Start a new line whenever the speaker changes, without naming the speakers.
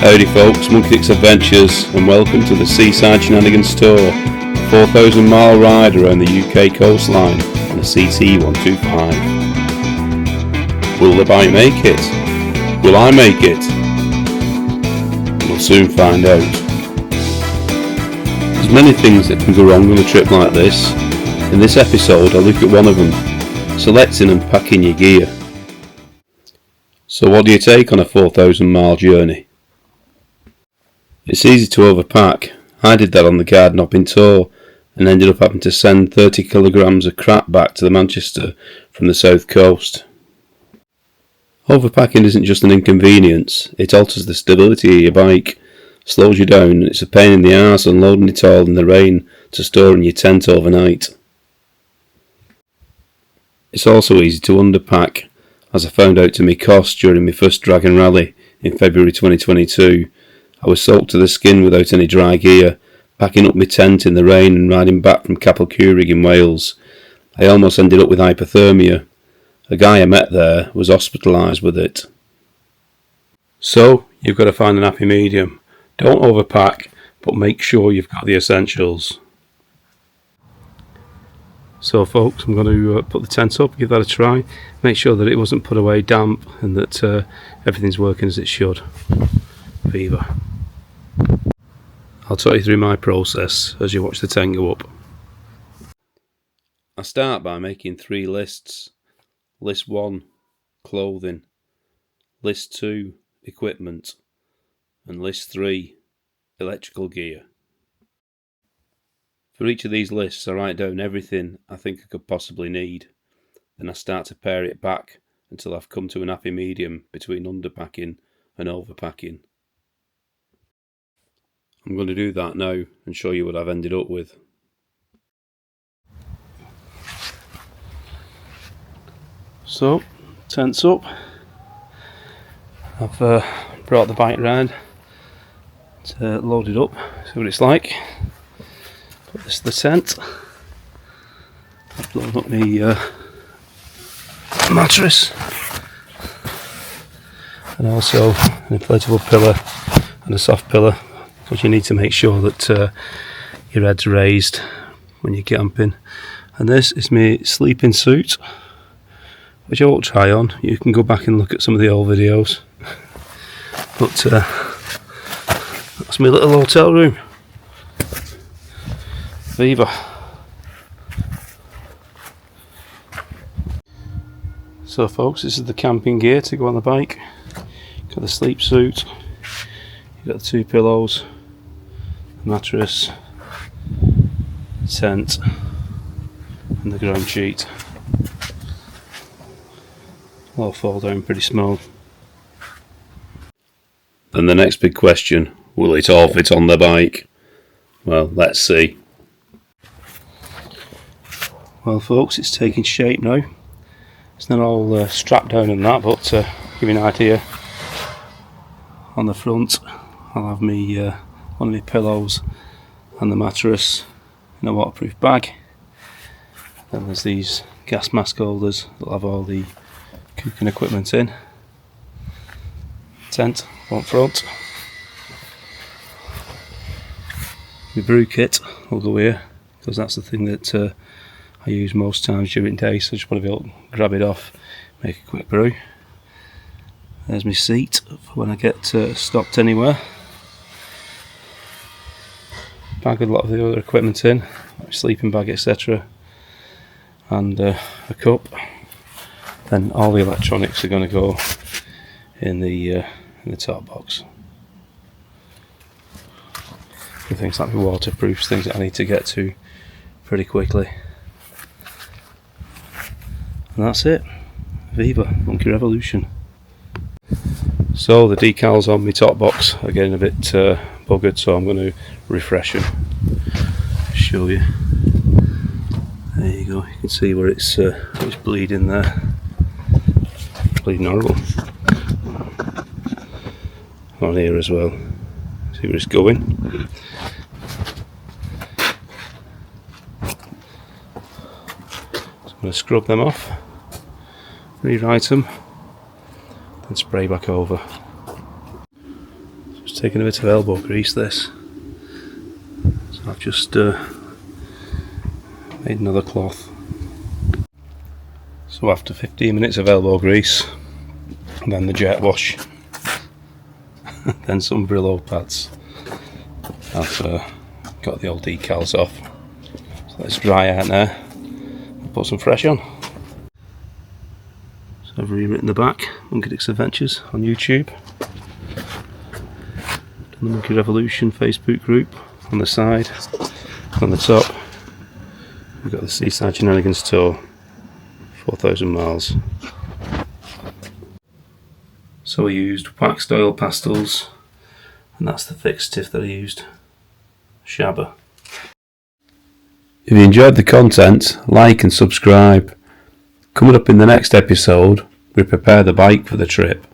Howdy folks, Monkey Adventures, and welcome to the Seaside Shenanigans Tour, a 4,000 mile ride around the UK coastline on the CT125. Will the bike make it? Will I make it? We'll soon find out. There's many things that can go wrong on a trip like this. In this episode I'll look at one of them, selecting and packing your gear. So what do you take on a 4,000 mile journey? It's easy to overpack. I did that on the Garden Hopping Tour and ended up having to send 30 kilograms of crap back to Manchester from the south coast. Overpacking isn't just an inconvenience, it alters the stability of your bike, slows you down, and it's a pain in the arse unloading it all in the rain to store in your tent overnight. It's also easy to underpack, as I found out to my cost during my first Dragon Rally in February 2022. I was soaked to the skin without any dry gear, packing up my tent in the rain and riding back from Capel Curig in Wales. I almost ended up with hypothermia. A guy I met there was hospitalised with it. So, you've got to find an happy medium. Don't overpack, but make sure you've got the essentials. So folks, I'm going to put the tent up, give that a try, make sure that it wasn't put away damp and that everything's working as it should. Viva. I'll talk you through my process as you watch the tent go up. I start by making 3 lists. List 1, clothing. List 2, equipment. And list 3, electrical gear. For each of these lists I write down everything I think I could possibly need. Then I start to pare it back until I've come to an happy medium between underpacking and overpacking. I'm going to do that now and show you what I've ended up with. So, tent's up. I've brought the bike round to load it up, see what it's like. Put this to the tent. I've blown up my mattress and also an inflatable pillow and a soft pillow, because you need to make sure that your head's raised when you're camping. And this is my sleeping suit, which I won't try on. You can go back and look at some of the old videos. But that's my little hotel room. Viva. So folks, this is the camping gear to go on the bike. Got the sleep suit, you've got the 2 pillows, the mattress, tent and the ground sheet. All fall down pretty small. Then the next big question, will it all fit on the bike? Well, let's see. Well folks, it's taking shape now. It's not all strapped down and that, but to give you an idea, on the front I'll have me one of my pillows and the mattress in a waterproof bag. Then there's these gas mask holders that'll have all the cooking equipment in. Tent, one front. My brew kit will go here, because that's the thing that I use most times during the day, so I just want to be able to grab it off, make a quick brew. There's my seat for when I get stopped anywhere. Bag with a lot of the other equipment in, like sleeping bag, etc. And a cup. Then all the electronics are going to go in the top box. For things like the waterproofs, things that I need to get to pretty quickly. And that's it. Viva Monkey Revolution. So the decals on my top box are getting a bit buggered, so I'm going to refresh them. Show you. There you go. You can see where it's bleeding there. Bleeding horrible. On here as well. See where it's going. So I'm going to scrub them off, rewrite them, then spray back over. Just taking a bit of elbow grease this. So I've just made another cloth. So after 15 minutes of elbow grease, and then the jet wash, then some Brillo pads, I've got the old decals off. So let's dry out now. I'll put some fresh on. So I've rewritten the back, Monkey Dick's Adventures on YouTube. Done the Monkey Revolution Facebook group on the side. On the top, we've got the Seaside Shenanigans Tour, 4,000 miles. So I used waxed oil pastels, and that's the fixative that I used, Shabba. If you enjoyed the content, like and subscribe. Coming up in the next episode, we prepare the bike for the trip.